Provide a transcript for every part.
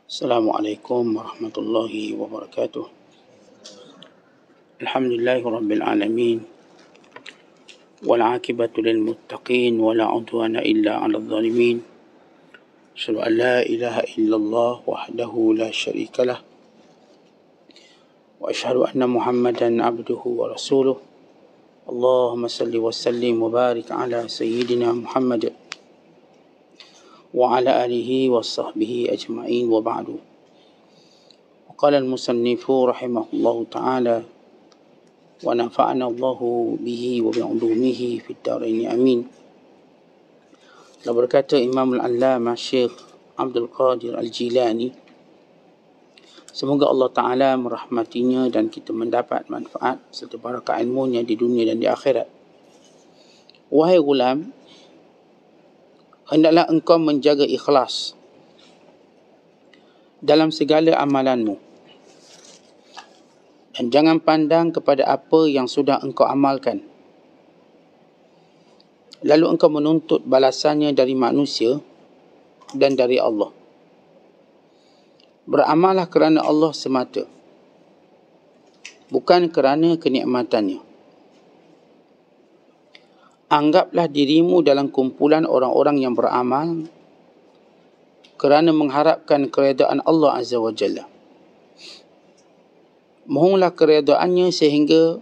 Assalamualaikum warahmatullahi wabarakatuh. Alhamdulillahi rabbil alamin. Wal aqibatu lil muttaqin wa la udwana illa 'alal zalimin. Asyhadu an la ilaha illallah wahdahu la syarika lah. Wa asyhadu anna Muhammadan 'abduhu wa rasuluh. Allahumma salli wa sallim wa barik ala sayyidina Muhammad wa ala alihi wa sahbihi ajma'in wa ba'du. Qala al-musannifu rahimahullahu ta'ala wa nafa'ana Allahu bihi wa bi'ulumihi fid dharain amin. Lalu berkata Imam al-Allamah Syekh Abdul Qadir Al-Jilani, semoga Allah Ta'ala merahmatinya dan kita mendapat manfaat serta barakah ilmunya di dunia dan di akhirat. Wahai gulam, hendaklah engkau menjaga ikhlas dalam segala amalanmu, dan jangan pandang kepada apa yang sudah engkau amalkan lalu engkau menuntut balasannya dari manusia dan dari Allah. Beramallah kerana Allah semata, bukan kerana kenikmatannya. Anggaplah dirimu dalam kumpulan orang-orang yang beramal kerana mengharapkan keredaan Allah Azza wa Jalla. Mohonlah keredaannya sehingga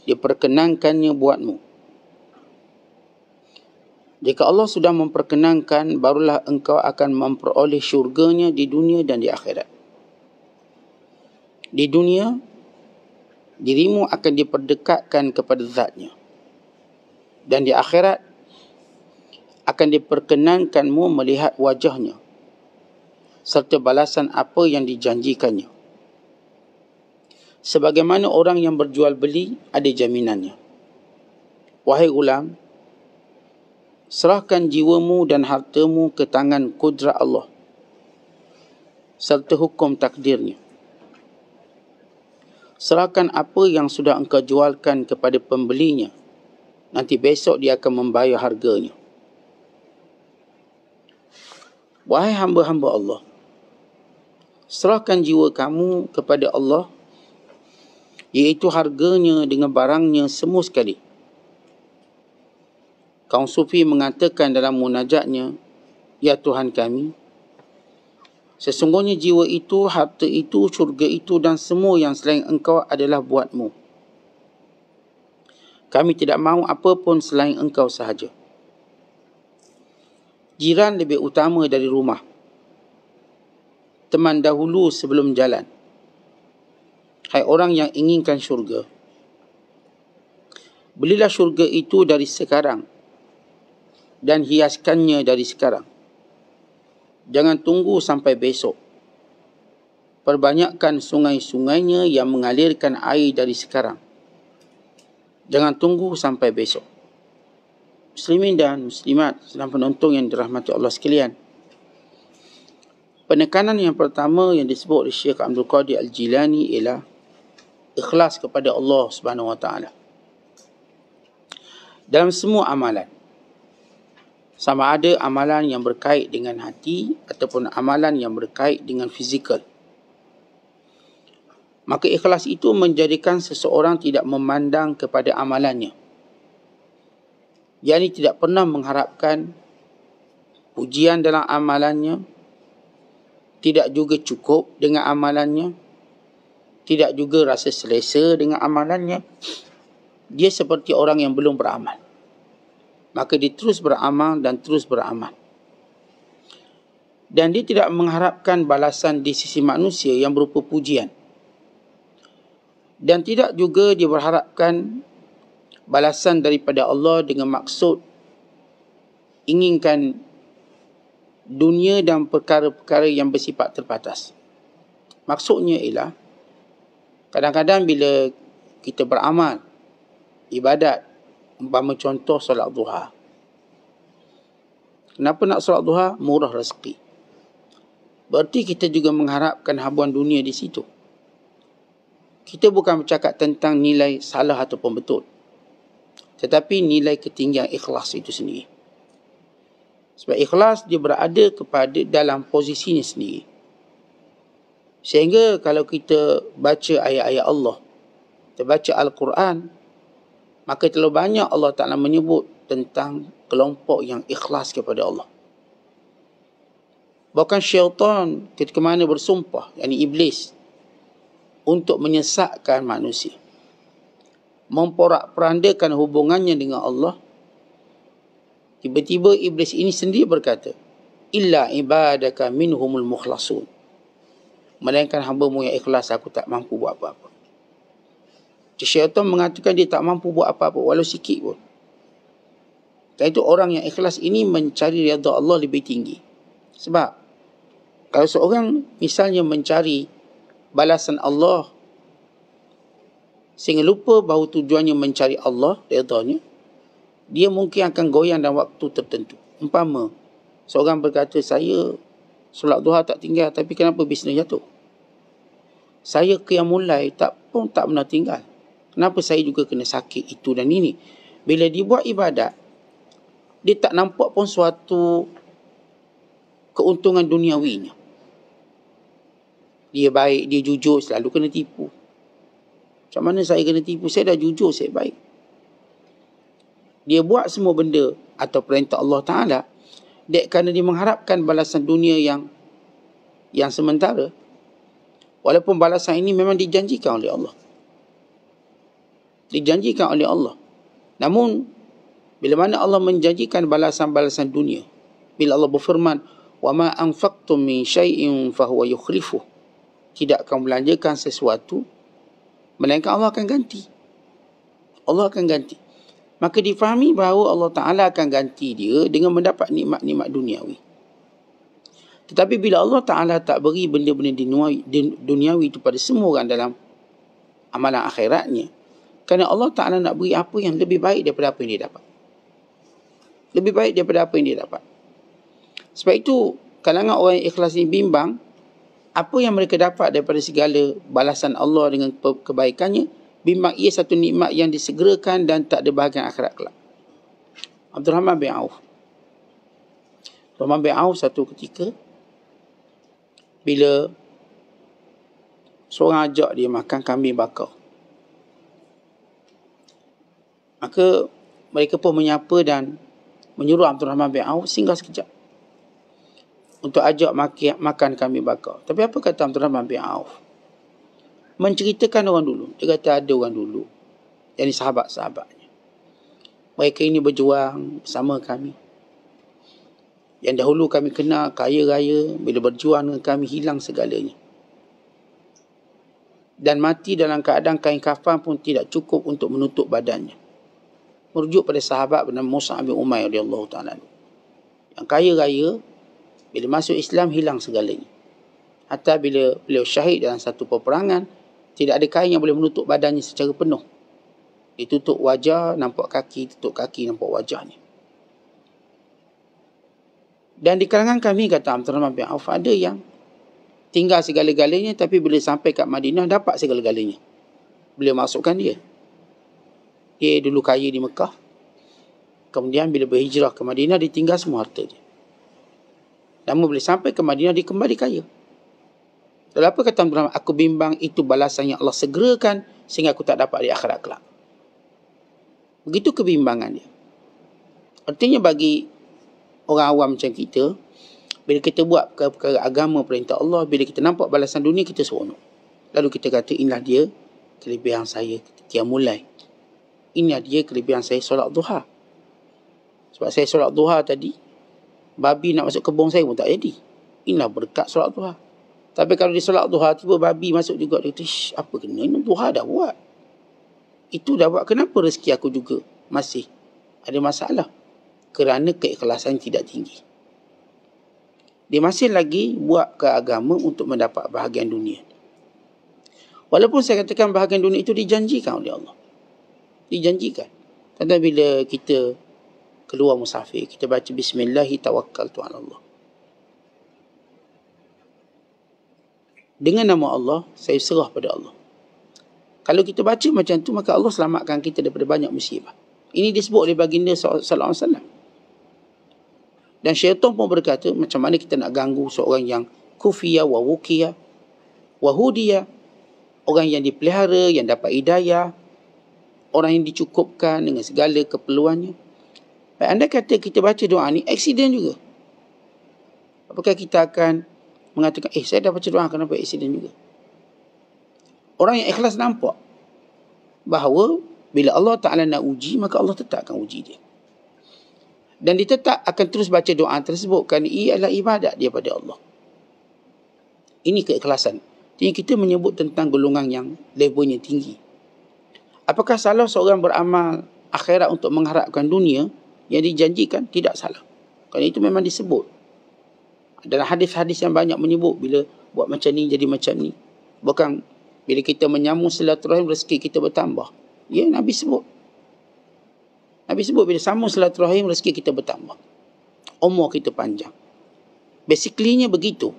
diperkenankannya buatmu. Jika Allah sudah memperkenankan, barulah engkau akan memperoleh syurganya di dunia dan di akhirat. Di dunia, dirimu akan diperdekatkan kepada zatnya, dan di akhirat akan diperkenankanmu melihat wajahnya serta balasan apa yang dijanjikannya. Sebagaimana orang yang berjual beli ada jaminannya. Wahai ulam, serahkan jiwamu dan hartamu ke tangan kudrat Allah serta hukum takdirnya. Serahkan apa yang sudah engkau jualkan kepada pembelinya. Nanti besok dia akan membayar harganya. Wahai hamba-hamba Allah, serahkan jiwa kamu kepada Allah, iaitu harganya dengan barangnya semua sekali. Kaum Sufi mengatakan dalam munajatnya, ya Tuhan kami, sesungguhnya jiwa itu, harta itu, syurga itu dan semua yang selain engkau adalah buatmu. Kami tidak mahu apa pun selain engkau sahaja. Jiran lebih utama dari rumah. Teman dahulu sebelum jalan. Hai orang yang inginkan syurga, belilah syurga itu dari sekarang dan hiaskannya dari sekarang. Jangan tunggu sampai besok. Perbanyakkan sungai-sungainya yang mengalirkan air dari sekarang. Jangan tunggu sampai besok. Muslimin dan muslimat sedang penonton yang dirahmati Allah sekalian, penekanan yang pertama yang disebut oleh Syekh Abdul Qadir Al-Jilani ialah ikhlas kepada Allah Subhanahu wa taala dalam semua amalan. Sama ada amalan yang berkait dengan hati ataupun amalan yang berkait dengan fizikal. Maka ikhlas itu menjadikan seseorang tidak memandang kepada amalannya. Yakni tidak pernah mengharapkan pujian dalam amalannya, tidak juga cukup dengan amalannya, tidak juga rasa selesa dengan amalannya. Dia seperti orang yang belum beramal. Maka dia terus beramal dan terus beramal. Dan dia tidak mengharapkan balasan di sisi manusia yang berupa pujian. Dan tidak juga dia berharapkan balasan daripada Allah dengan maksud inginkan dunia dan perkara-perkara yang bersifat terbatas. Maksudnya ialah, kadang-kadang bila kita beramal, ibadat, umpama contoh solat duha. Kenapa nak solat duha? Murah rezeki. Berarti kita juga mengharapkan habuan dunia di situ. Kita bukan bercakap tentang nilai salah ataupun betul, tetapi nilai ketinggian ikhlas itu sendiri. Sebab ikhlas dia berada kepada dalam posisinya sendiri. Sehingga kalau kita baca ayat-ayat Allah, kita baca Al-Quran, maka terlalu banyak Allah Ta'ala menyebut tentang kelompok yang ikhlas kepada Allah. Bahkan syaitan ketika mana bersumpah, yakni iblis, untuk menyesatkan manusia, memporak-perandakan hubungannya dengan Allah, tiba-tiba iblis ini sendiri berkata, illa ibadaka minhumul mukhlasun, melainkan hamba-Mu yang ikhlas, aku tak mampu buat apa-apa. Syaitan mengatakan dia tak mampu buat apa-apa, walau sikit pun. Kerana itu orang yang ikhlas ini mencari redha Allah lebih tinggi. Sebab kalau seorang misalnya mencari balasan Allah sehingga lupa bahawa tujuannya mencari Allah, redanya, dia mungkin akan goyang dalam waktu tertentu. Umpama seorang berkata, saya solat duha tak tinggal, tapi kenapa bisnes jatuh? Saya qiyamul lail tak pernah tinggal, kenapa saya juga kena sakit itu dan ini? Bila dia buat ibadat, dia tak nampak pun suatu keuntungan duniawinya. Dia baik, dia jujur, selalu kena tipu. Macam mana saya kena tipu? Saya dah jujur, saya baik. Dia buat semua benda atau perintah Allah Ta'ala kerana dia mengharapkan balasan dunia yang sementara. Walaupun balasan ini memang dijanjikan oleh Allah. Dijanjikan oleh Allah. Namun, bila mana Allah menjanjikan balasan-balasan dunia, bila Allah berfirman, وَمَا أَنْفَقْتُمْ مِنْ شَيْءٍ فَهُوَ يُخْلِفُهُ, tidak akan belanjakan sesuatu, melainkan Allah akan ganti. Allah akan ganti. Maka difahami bahawa Allah Ta'ala akan ganti dia dengan mendapat nikmat-nikmat duniawi. Tetapi bila Allah Ta'ala tak beri benda-benda duniawi itu pada semua orang dalam amalan akhiratnya, kerana Allah Ta'ala nak beri apa yang lebih baik daripada apa yang dia dapat. Lebih baik daripada apa yang dia dapat. Sebab itu, kalangan orang yang ikhlas ini bimbang, apa yang mereka dapat daripada segala balasan Allah dengan kebaikannya, bimbang ia satu nikmat yang disegerakan dan tak ada bahagian akhirat kelak. Abdurrahman bin Auf. Abdurrahman bin Auf satu ketika, bila seorang ajak dia makan kambing bakar, maka mereka pun menyapa dan menyuruh Abdurrahman bin Auf singgah sekejap untuk ajak makan kambing bakar. Tapi apa kata Abdurrahman bin Auf? Menceritakan orang dulu. Dia kata ada orang dulu, yang sahabat-sahabatnya. Mereka ini berjuang bersama kami. Yang dahulu kami kenal kaya raya, bila berjuang dengan kami hilang segalanya. Dan mati dalam keadaan kain kafan pun tidak cukup untuk menutup badannya. Merujuk pada sahabat bernama Mus'ab bin Umair radhiyallahu ta'ala. Yang kaya raya, bila masuk Islam hilang segalanya. Hatta bila beliau syahid dalam satu peperangan, tidak ada kain yang boleh menutup badannya secara penuh. Ditutup wajah, nampak kaki, tutup kaki, nampak wajahnya. Dan di kalangan kami, kata Abdurrahman bin Auf, ada yang tinggal segala-galanya, tapi bila sampai kat Madinah, dapat segala-galanya. Beliau masukkan dia. Dia dulu kaya di Mekah. Kemudian bila berhijrah ke Madinah, dia tinggal semua harta dia. Namun bila sampai ke Madinah, dia kembali kaya. Lalu apa kata Abdurrahman? Aku bimbang itu balasan yang Allah segerakan sehingga aku tak dapat di akhirat kelak. Begitu kebimbangan dia. Artinya bagi orang awam macam kita, bila kita buat perkara agama perintah Allah, bila kita nampak balasan dunia, kita seronok. Lalu kita kata, inilah dia kelebihan saya qiyamul lail. Inilah dia kelebihan saya solat duha. Sebab saya solat duha tadi, babi nak masuk kebun saya pun tak jadi. Inilah berkat solat duha. Tapi kalau di solat duha, tiba babi masuk juga. Dia kata, apa kena? Ini duha dah buat. Itu dah buat. Kenapa rezeki aku juga masih ada masalah? Kerana keikhlasan tidak tinggi. Dia masih lagi buat ke agama untuk mendapat bahagian dunia. Walaupun saya katakan bahagian dunia itu dijanjikan oleh Allah. Dijanjikan. Tetapi bila kita keluar musafir, kita baca Bismillahi tawakkaltu ala Allah. Dengan nama Allah, saya serah pada Allah. Kalau kita baca macam tu, maka Allah selamatkan kita daripada banyak musibah. Ini disebut oleh baginda sallallahu alaihi wasallam. Dan syaitan pun berkata, macam mana kita nak ganggu seorang yang kufiyah wa wukiyah, Wahudiya, orang yang dipelihara, yang dapat hidayah, orang yang dicukupkan dengan segala keperluannya. Baik, anda kata kita baca doa ni aksiden juga. Apakah kita akan mengatakan, saya dah baca doa, kenapa aksiden juga? Orang yang ikhlas nampak bahawa bila Allah Ta'ala nak uji, maka Allah tetap akan uji dia. Dan dia tetap akan terus baca doa tersebut kerana ia adalah ibadat dia pada Allah. Ini keikhlasan. Jadi kita menyebut tentang golongan yang levelnya tinggi. Apakah salah seorang beramal akhirat untuk mengharapkan dunia yang dijanjikan? Tidak salah. Kerana itu memang disebut. Dalam hadis-hadis yang banyak menyebut bila buat macam ni jadi macam ni. Bukan bila kita menyambung silaturahim rezeki kita bertambah. Ya, Nabi sebut. Nabi sebut bila sambung silaturahim rezeki kita bertambah. Umur kita panjang. Basically-nya begitu.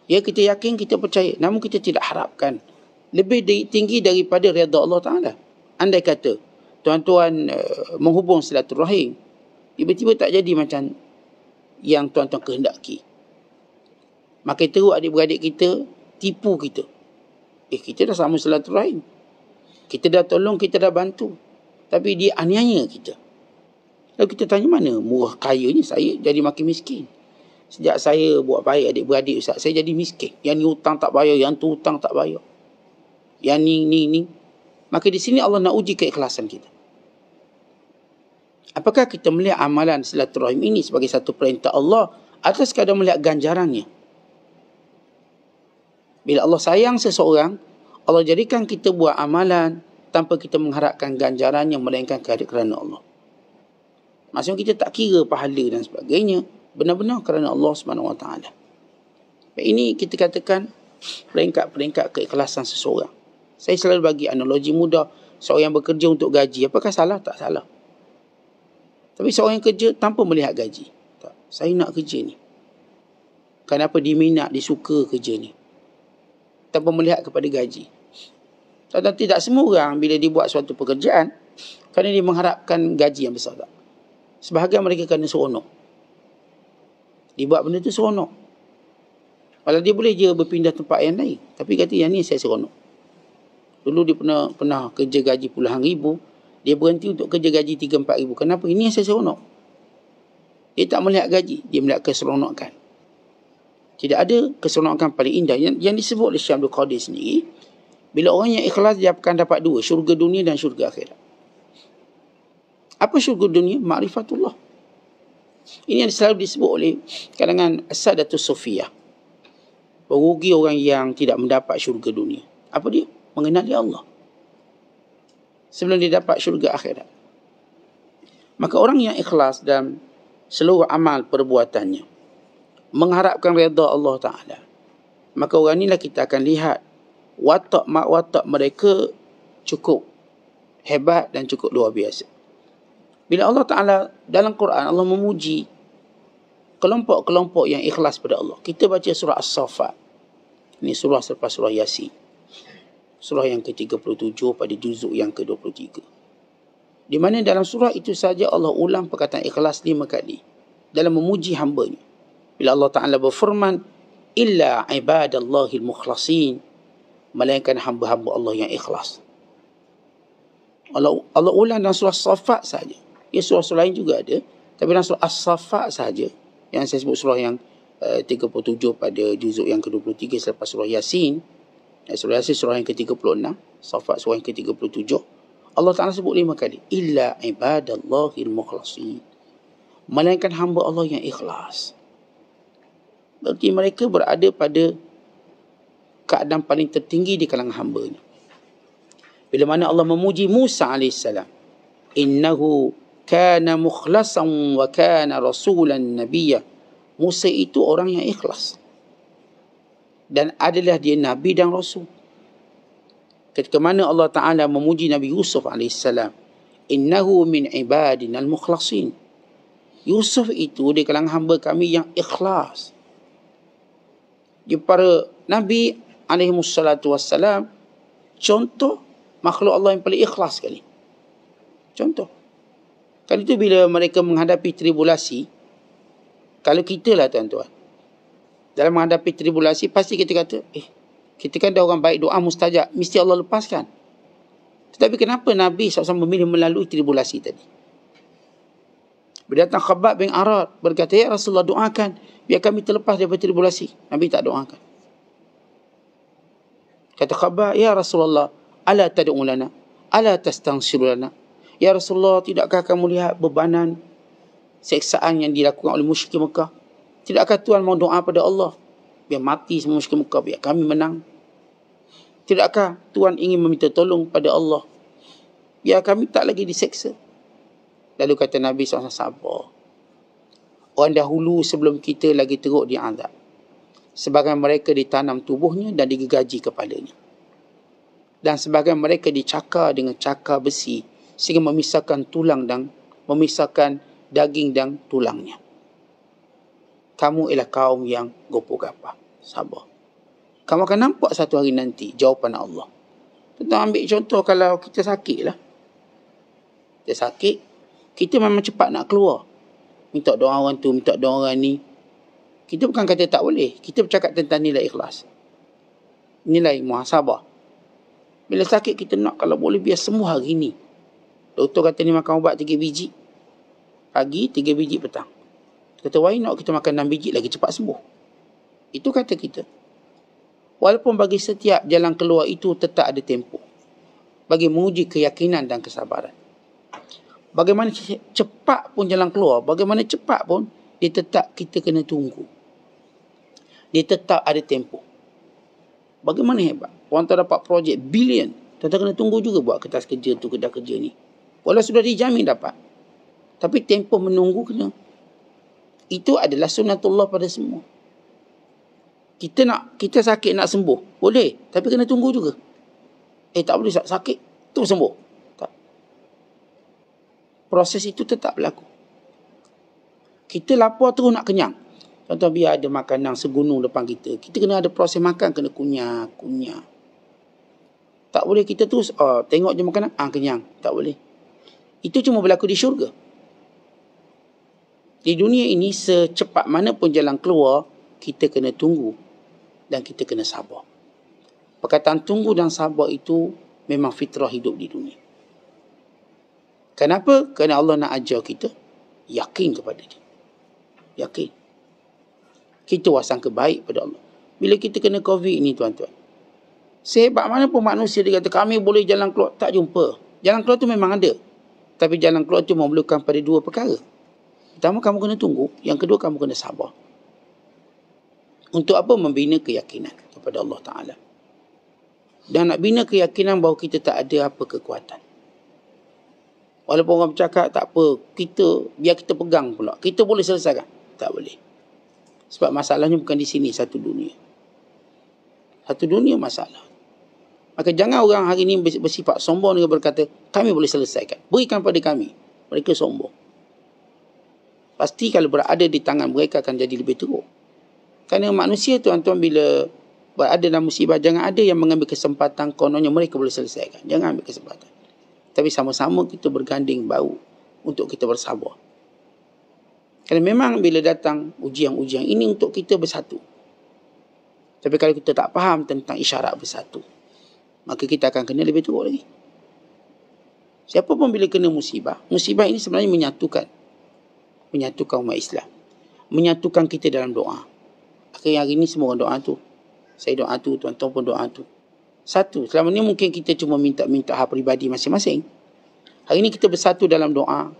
Ya, kita yakin, kita percaya. Namun kita tidak harapkan lebih tinggi daripada redha Allah Ta'ala. Andai kata tuan-tuan menghubung silaturahim, tiba-tiba tak jadi macam yang tuan-tuan kehendaki. Maka teruk adik-beradik kita tipu kita. Kita dah sambung silaturahim. Kita dah tolong, kita dah bantu. Tapi dia aniaya kita. Lalu kita tanya, mana murah kayanya saya jadi makin miskin? Sejak saya buat baik adik-beradik Ustaz, saya jadi miskin. Yang ni hutang tak bayar, yang tu hutang tak bayar. Yang ni. Maka di sini Allah nak uji keikhlasan kita. Apakah kita melihat amalan silaturahim ini sebagai satu perintah Allah atau sekadar melihat ganjarannya? Bila Allah sayang seseorang, Allah jadikan kita buat amalan tanpa kita mengharapkan ganjarannya, melainkan kerana Allah. Maksudnya kita tak kira pahala dan sebagainya, benar-benar kerana Allah SWT. Ini kita katakan peringkat-peringkat keikhlasan seseorang. Saya selalu bagi analogi mudah. Seorang yang bekerja untuk gaji, apakah salah? Tak salah. Tapi seorang yang kerja tanpa melihat gaji. Tak, saya nak kerja ni. Kenapa dia minat, dia suka kerja ni, tanpa melihat kepada gaji. Dan tidak semua orang bila dia buat suatu pekerjaan kerana dia mengharapkan gaji yang besar. Tak. Sebahagian mereka kerana seronok. Dia buat benda tu seronok. Walau dia boleh je berpindah tempat yang lain, tapi kata yang ni saya seronok. Dulu dia pernah kerja gaji puluhan ribu, dia berhenti untuk kerja gaji 3-4 ribu. Kenapa? Ini yang saya seronok. Dia tak melihat gaji, dia melihat keseronokan. Tidak ada keseronokan paling indah yang disebut oleh Syekh Abdul Qadir sendiri. Bila orang yang ikhlas, dia akan dapat dua, syurga dunia dan syurga akhirat. Apa syurga dunia? Ma'rifatullah. Ini yang selalu disebut oleh kalangan As-Sadatus Sufiyah. Merugi orang yang tidak mendapat syurga dunia. Apa dia? Mengenali Allah sebelum dia dapat syurga akhirat. Maka orang yang ikhlas dalam seluruh amal perbuatannya, mengharapkan redha Allah Ta'ala, maka orang inilah kita akan lihat watak mereka cukup hebat dan cukup luar biasa. Bila Allah Ta'ala dalam Quran, Allah memuji kelompok-kelompok yang ikhlas pada Allah. Kita baca surah As-Saffat. Ini surah selepas surah Yasin. Surah yang ke-37 pada juzuk yang ke-23. Di mana dalam surah itu saja Allah ulang perkataan ikhlas 5 kali dalam memuji hamba-Nya. Bila Allah Ta'ala berfirman, illa ibadallahil mukhlasin, melainkan hamba-hamba Allah yang ikhlas. Allah ulang dalam surah As-Saffat saja. Ya, surah-surah lain juga ada, tapi dalam surah As-Saffat saja, yang saya sebut surah yang 37 pada juzuk yang ke-23 selepas surah Yasin. Surah Yasin surah yang ke-36, Saffat surah yang ke-37. Allah Ta'ala sebut 5 kali, illa ibadallahil mukhlasin, melainkan hamba Allah yang ikhlas. Berarti mereka berada pada keadaan paling tertinggi di kalangan hamba-Nya. Bila mana Allah memuji Musa AS, innahu kana mukhlasan wa kana rasulan nabiyya. Musa itu orang yang ikhlas dan adalah dia nabi dan rasul. Ketika mana Allah Ta'ala memuji Nabi Yusuf AS, innahu min ibadina al-mukhlasin. Yusuf itu di kalangan hamba kami yang ikhlas. Dia para Nabi alaihimussalatu contoh makhluk Allah yang paling ikhlas sekali. Contoh. Kan itu bila mereka menghadapi tribulasi, kalau kita lah tuan-tuan, dalam menghadapi tribulasi, pasti kita kata, Kita kan ada orang baik doa mustajab, mesti Allah lepaskan. Tetapi kenapa Nabi SAW memilih melalui tribulasi tadi? Berdatang Khabbab bin Arad berkata, ya Rasulullah, doakan biar kami terlepas daripada tribulasi. Nabi tak doakan. Kata Khabbab, ya Rasulullah, ala tad'u lana, ala tastansiru lana. Ya Rasulullah, tidakkah kamu lihat bebanan seksaan yang dilakukan oleh musyrik Mekah? Tidakkah Tuhan mau doa pada Allah biar mati semua musyrik Mekah, biar kami menang? Tidakkah Tuhan ingin meminta tolong pada Allah biar kami tak lagi diseksa? Lalu kata Nabi SAW, sabar. Orang dahulu sebelum kita lagi teruk diazab. Sebagian mereka ditanam tubuhnya dan digergaji kepalanya. Dan sebagian mereka dicakar dengan cakar besi sehingga memisahkan tulang dan memisahkan daging dan tulangnya. Kamu ialah kaum yang gopoh-gapah. Sabar. Kamu akan nampak satu hari nanti jawapan Allah. Kita ambil contoh kalau kita sakit lah. Kita sakit, kita memang cepat nak keluar. Minta doa orang tu, minta doa orang ni. Kita bukan kata tak boleh. Kita bercakap tentang nilai ikhlas. Nilai muhasabah. Bila sakit kita nak kalau boleh biar sembuh hari ni. Doktor kata ni makan ubat 3 biji. Pagi, 3 biji petang. Kata why not kita makan 6 biji lagi cepat sembuh. Itu kata kita. Walaupun bagi setiap jalan keluar itu tetap ada tempoh. Bagi menguji keyakinan dan kesabaran. Bagaimana cepat pun jalan keluar, bagaimana cepat pun, dia tetap kita kena tunggu. Dia tetap ada tempoh. Bagaimana hebat. Orang tu dapat projek bilion, tetap kena tunggu juga buat kertas kerja tu, kedai kerja ni. Walau sudah dijamin dapat. Tapi tempoh menunggu kena. Itu adalah sunnatullah pada semua. Kita sakit nak sembuh, boleh, tapi kena tunggu juga. Tak boleh sakit tu sembuh. Tak. Proses itu tetap berlaku. Kita lapar terus nak kenyang. Contoh biar ada makanan segunung depan kita, kita kena ada proses makan, kena kunyah. Tak boleh kita terus tengok je makanan, kenyang. Tak boleh. Itu cuma berlaku di syurga. Di dunia ini secepat mana pun jalan keluar, kita kena tunggu. Dan kita kena sabar. Perkataan tunggu dan sabar itu memang fitrah hidup di dunia. Kenapa? Kerana Allah nak ajar kita yakin kepada dia. Yakin. Kita wasangka baik pada Allah. Bila kita kena COVID ni tuan-tuan, sehebat mana pun manusia dia kata kami boleh jalan keluar, tak jumpa. Jalan keluar tu memang ada. Tapi jalan keluar tu memerlukan pada 2 perkara. Pertama, kamu kena tunggu. Yang kedua, kamu kena sabar. Untuk apa? Membina keyakinan kepada Allah Ta'ala. Dan nak bina keyakinan bahawa kita tak ada apa kekuatan. Walaupun orang bercakap, tak apa, biar kita pegang pula. Kita boleh selesaikan. Tak boleh. Sebab masalahnya bukan di sini, satu dunia. Satu dunia masalah. Maka jangan orang hari ini bersifat sombong dengan berkata, kami boleh selesaikan. Berikan pada kami. Mereka sombong. Pasti kalau berada di tangan mereka akan jadi lebih teruk. Kerana manusia tuan-tuan bila berada dalam musibah, jangan ada yang mengambil kesempatan kononnya mereka boleh selesaikan. Jangan ambil kesempatan. Tapi sama-sama kita berganding bahu untuk kita bersabar. Kerana memang bila datang ujian-ujian ini untuk kita bersatu. Tapi kalau kita tak faham tentang isyarat bersatu, maka kita akan kena lebih teruk lagi. Siapa pun bila kena musibah, musibah ini sebenarnya menyatukan umat Islam. Menyatukan kita dalam doa. Akhirnya hari ini semua orang doa tu. Saya doa tu, tuan-tuan pun doa tu. Satu, selama ni mungkin kita cuma minta hal peribadi masing-masing. Hari ini kita bersatu dalam doa.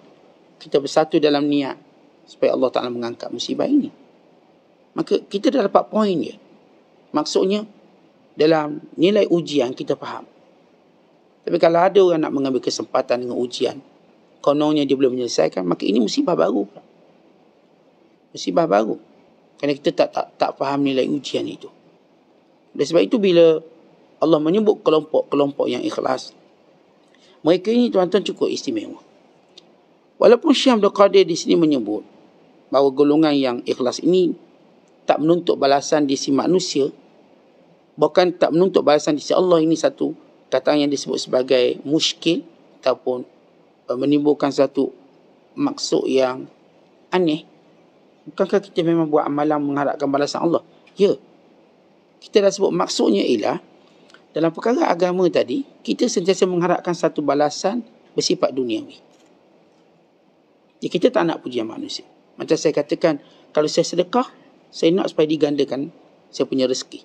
Kita bersatu dalam niat. Supaya Allah Ta'ala mengangkat musibah ini. Maka kita dah dapat poin dia. Maksudnya, dalam nilai ujian kita faham. Tapi kalau ada orang nak mengambil kesempatan dengan ujian, kononnya dia belum menyelesaikan, maka ini musibah baru. Musibah baru. Kerana kita tak faham nilai ujian itu. Oleh sebab itu bila Allah menyebut kelompok-kelompok yang ikhlas, mereka ini tuan-tuan cukup istimewa. Walaupun Syekh Abdul Qadir di sini menyebut bahawa golongan yang ikhlas ini tak menuntut balasan di sisi manusia, bahkan tak menuntut balasan di sisi Allah, ini satu kataan yang disebut sebagai muskil ataupun menimbulkan satu maksud yang aneh. Bukankah kita memang buat amalan mengharapkan balasan Allah? Ya. kita dah sebut maksudnya ialah dalam perkara agama tadi, kita sentiasa mengharapkan satu balasan bersifat duniawi. Jadi kita tak nak pujian manusia. Macam saya katakan, kalau saya sedekah, saya nak supaya digandakan saya punya rezeki.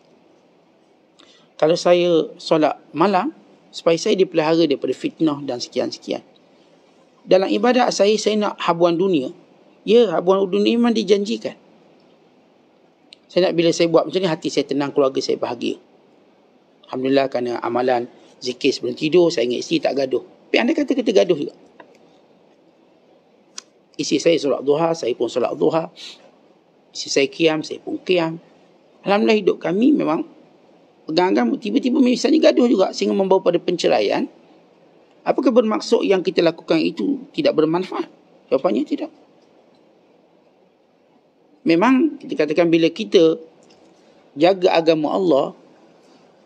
Kalau saya solat malam, supaya saya dipelihara daripada fitnah dan sekian-sekian. Dalam ibadat saya nak habuan dunia. Ya, habuan dunia memang dijanjikan. Saya nak bila saya buat macam ni, hati saya tenang, keluarga saya bahagia. Alhamdulillah, kerana amalan zikir sebelum tidur, saya ingat isteri tak gaduh. Tapi anda kata kita gaduh juga. Isteri saya solat duha, saya pun solat duha. Isteri saya qiyam, saya pun qiyam. Alhamdulillah, hidup kami memang pegang agama. Tiba-tiba misalnya gaduh juga sehingga membawa pada penceraian. Apakah bermaksud yang kita lakukan itu tidak bermanfaat? Jawapannya tidak. Memang kita katakan bila kita jaga agama Allah,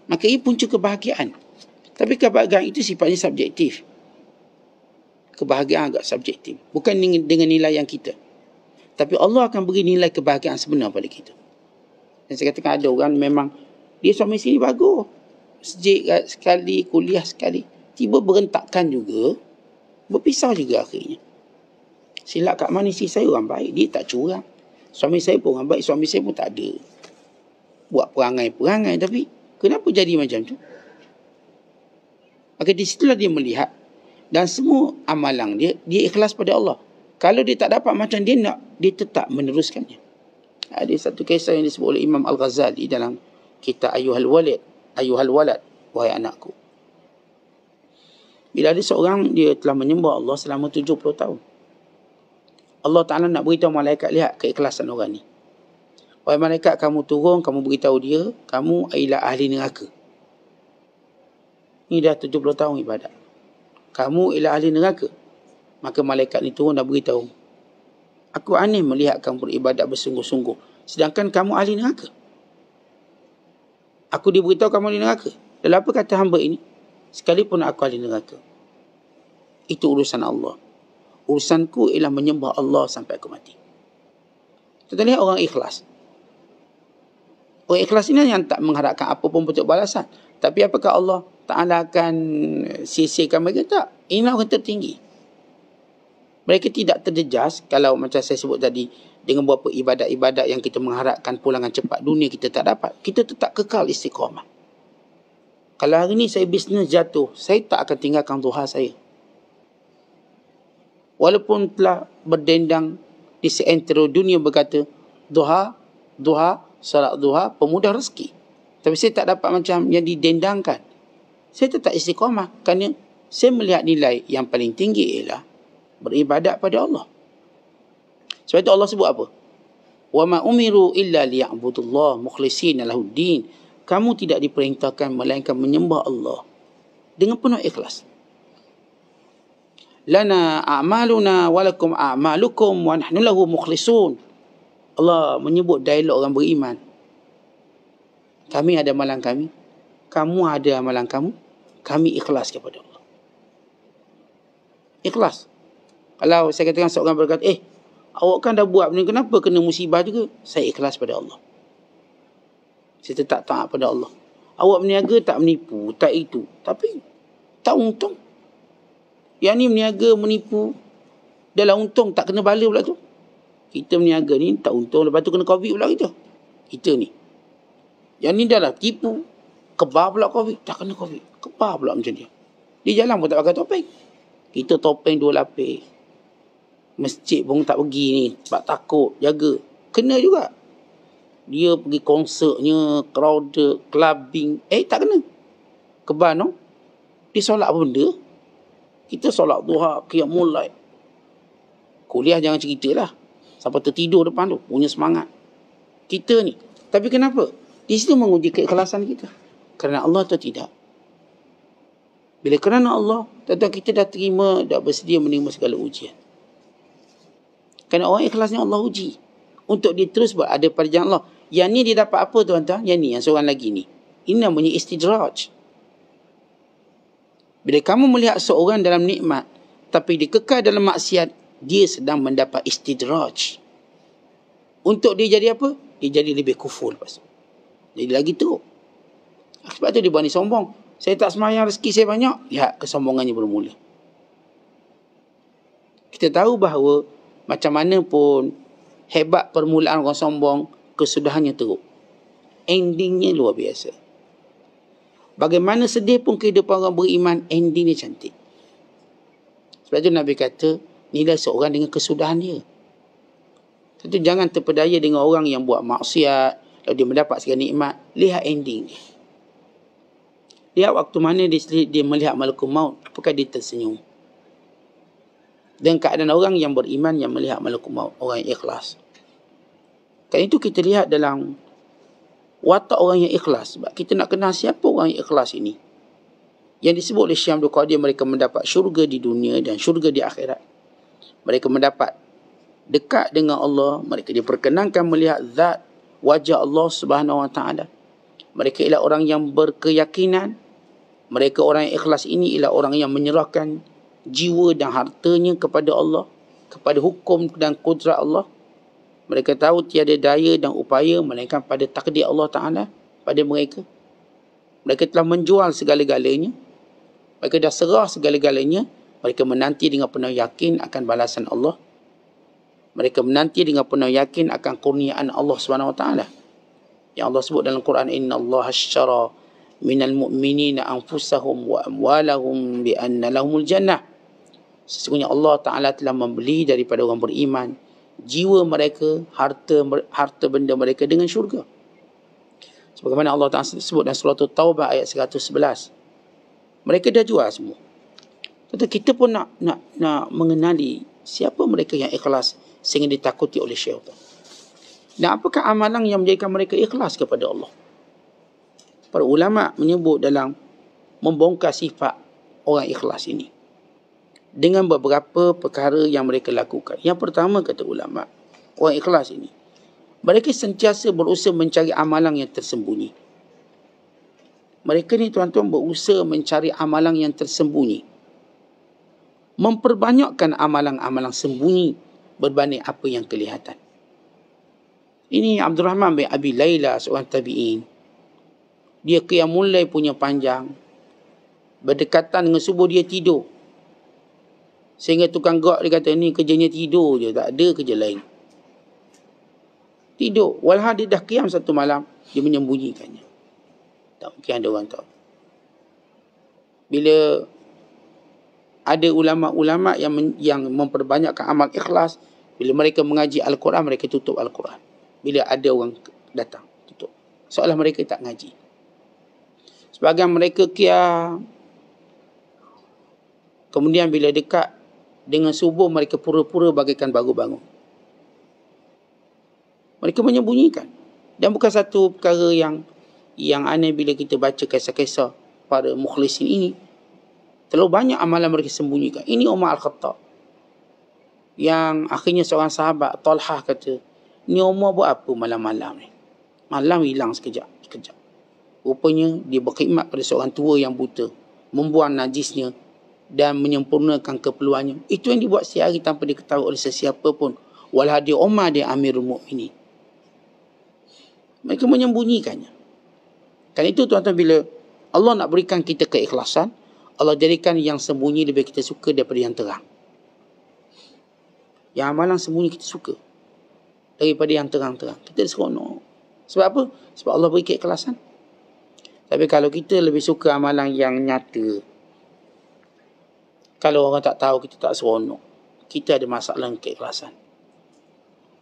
maka ia punca kebahagiaan. Tapi kebahagiaan itu sifatnya subjektif. Kebahagiaan agak subjektif. Bukan dengan nilai yang kita. Tapi Allah akan beri nilai kebahagiaan sebenar pada kita. Dan saya katakan ada orang memang dia suami isteri bagus. Masjid sekali, kuliah sekali. Tiba berentakkan juga. Berpisah juga akhirnya. Silap kat mana isteri saya orang baik. Dia tak curang. Suami saya pun orang baik. Suami saya pun tak ada buat perangai-perangai. Tapi kenapa jadi macam tu? Maka di situlah dia melihat. Dan semua amalan dia ikhlas pada Allah. Kalau dia tak dapat macam dia nak, dia tetap meneruskannya. Ada satu kisah yang disebut oleh Imam Al-Ghazali dalam kitab Ayyuhal Walad, wahai anakku. Bila ada seorang, dia telah menyembah Allah selama 70 tahun. Allah Ta'ala nak beritahu malaikat, lihat keikhlasan orang ni. Wahai malaikat, kamu turun, kamu beritahu dia, kamu ialah ahli neraka. Ini dah 70 tahun ibadat. Kamu ialah ahli neraka. Maka malaikat ni turun dan beritahu, aku aneh melihat kamu beribadat bersungguh-sungguh, sedangkan kamu ahli neraka. Aku diberitahu kamu ahli neraka. Lalu apa kata hamba ini? Sekalipun aku ahli neraka, itu urusan Allah. Urusanku ialah menyembah Allah sampai aku mati. Kita lihat orang ikhlas. Orang ikhlas ini yang tak mengharapkan apa pun bentuk balasan. Tapi apakah Allah Ta'ala akan sia-siakan mereka? Tak. Ini orang tertinggi. Mereka tidak terjejas kalau macam saya sebut tadi, dengan beberapa ibadat-ibadat yang kita mengharapkan pulangan cepat dunia kita tak dapat. Kita tetap kekal istiqamah. Kalau hari ni saya bisnes jatuh, saya tak akan tinggalkan duha saya. Walaupun telah berdendang di seantero dunia berkata, duha, salat duha, pemudah rezeki. Tapi saya tak dapat macam yang didendangkan. Saya tetap istiqamah kerana saya melihat nilai yang paling tinggi ialah beribadat pada Allah. Sebab itu Allah sebut apa? Wa ma umiru illa liya'budullah mukhlishina lahuddin. Kamu tidak diperintahkan melainkan menyembah Allah dengan penuh ikhlas. Lana a'maluna walakum a'malukum wa nahnu lahu mukhlisun. Allah menyebut dialog orang beriman. Kami ada amalan kami, kamu ada amalan kamu, kami ikhlas kepada Allah. Ikhlas. Kalau saya katakan seorang berkata, awak kan dah buat benda, kenapa kena musibah juga? Saya ikhlas pada Allah. Saya tetap taat pada Allah. Awak berniaga tak menipu, tak itu. Tapi tak untung. Yang ni berniaga menipu, dalam untung tak kena bala pula tu. Kita berniaga ni tak untung, lepas tu kena COVID pula kita ni. Yang ni dah lah tipu, kebar pula COVID, tak kena COVID. Kebar pula macam dia. Dia jalan pun tak pakai topeng. Kita topeng 2 lapis. Masjid pun tak pergi ni, sebab takut, jaga. Kena juga. Dia pergi konsertnya, crowded, clubbing. Tak kena. Kebar no. Dia solat apa benda? Kita solat duha, qiyamul lail. Kuliah jangan ceritalah. Sampai tertidur depan tu, punya semangat. Kita ni. Tapi kenapa? Di situ menguji keikhlasan kita. Kerana Allah atau tidak. Bila kerana Allah, tentu kita dah terima, dah bersedia menerima segala ujian. Kerana orang ikhlasnya Allah uji. Untuk dia terus berada pada jalan Allah. Yang ni dia dapat apa tuan-tuan? Yang ni, yang seorang lagi ni. Ini namanya istidraj. Bila kamu melihat seorang dalam nikmat, tapi dia kekal dalam maksiat, dia sedang mendapat istidraj. Untuk dia jadi apa? Dia jadi lebih kufur lepas tu. Jadi lagi teruk. Sebab tu dia berani sombong. Saya tak semayang, rezeki saya banyak. Lihat kesombongannya bermula. Kita tahu bahawa macam mana pun hebat permulaan orang sombong, kesudahannya teruk. Endingnya luar biasa. Bagaimana sedih pun kehidupan orang beriman, endingnya cantik. Sebab itu Nabi kata, nilai seorang dengan kesudahan dia. Tentu jangan terpedaya dengan orang yang buat maksiat, lalu dia mendapat segala nikmat. Lihat ending dia. Lihat waktu mana dia melihat malakul maut, apakah dia tersenyum. Dan keadaan orang yang beriman yang melihat malakul maut, orang yang ikhlas. Kan itu kita lihat dalam watak orang yang ikhlas. Sebab kita nak kenal siapa orang yang ikhlas ini. Yang disebut oleh Syekh Abdul Qadir, mereka mendapat syurga di dunia dan syurga di akhirat. Mereka mendapat dekat dengan Allah. Mereka diperkenankan melihat zat wajah Allah Subhanahu Wa Taala. Mereka ialah orang yang berkeyakinan. Mereka orang yang ikhlas ini ialah orang yang menyerahkan jiwa dan hartanya kepada Allah, kepada hukum dan kudrat Allah. Mereka tahu tiada daya dan upaya melainkan pada takdir Allah Ta'ala pada mereka. Mereka telah menjual segala-galanya. Mereka dah serah segala-galanya. Mereka menanti dengan penuh yakin akan balasan Allah. Mereka menanti dengan penuh yakin akan kurniaan Allah SWT. Yang Allah sebut dalam Quran, Inna Allah ashtara minal mu'minina anfusahum wa amwalahum bi anna lahumul jannah. Sesungguhnya Allah Ta'ala telah membeli daripada orang beriman jiwa mereka, harta benda mereka dengan syurga. Sebagaimana Allah Ta'ala sebut dalam surah Taubah ayat 111. Mereka dah jual semua. Tentu kita pun nak mengenali siapa mereka yang ikhlas sehingga ditakuti oleh syaitan. Dan apakah amalan yang menjadikan mereka ikhlas kepada Allah? Para ulama menyebut dalam membongkar sifat orang ikhlas ini dengan beberapa perkara yang mereka lakukan. Yang pertama, kata ulama, orang ikhlas ini, mereka sentiasa berusaha mencari amalan yang tersembunyi. Mereka ni tuan-tuan berusaha mencari amalan yang tersembunyi. Memperbanyakkan amalan-amalan sembunyi berbanding apa yang kelihatan. Ini Abdul Rahman bin Abi Layla, seorang tabi'in. Dia qiyamul lail punya panjang. Berdekatan dengan subuh dia tidur. Sehingga tukang gak dia kata, ni kerjanya tidur je, tak ada kerja lain. Tidur. Walhal dia dah qiyam satu malam, dia menyembunyikannya. Tak mungkin ada orang tahu. Bila ada ulama-ulama yang memperbanyakkan amal ikhlas, bila mereka mengaji Al-Quran, mereka tutup Al-Quran. Bila ada orang datang, tutup. Seolah mereka tak ngaji. Sebagian mereka qiyam. Kemudian bila dekat dengan subuh, mereka pura-pura bagaikan baru bangun. Mereka menyembunyikan. Dan bukan satu perkara yang aneh bila kita baca kisah-kisah para mukhlisin ini. Terlalu banyak amalan mereka sembunyikan. Ini Umar Al-Khattab. Yang akhirnya seorang sahabat, Talhah, kata, ni Umar buat apa malam-malam ni? Malam hilang sekejap. Rupanya dia berkhidmat pada seorang tua yang buta. Membuang najisnya dan menyempurnakan keperluannya. Itu yang dibuat setiap hari tanpa diketahui oleh sesiapa pun. Walhal dia Umar, dia Amirul Mukminin. Mereka menyembunyikannya. Kan itu tuan-tuan, bila Allah nak berikan kita keikhlasan, Allah jadikan yang sembunyi lebih kita suka daripada yang terang. Yang amalan sembunyi kita suka daripada yang terang-terang. Kita seronok. Sebab apa? Sebab Allah beri keikhlasan. Tapi kalau kita lebih suka amalan yang nyata, kalau orang tak tahu, kita tak seronok. Kita ada masalah dengan keikhlasan.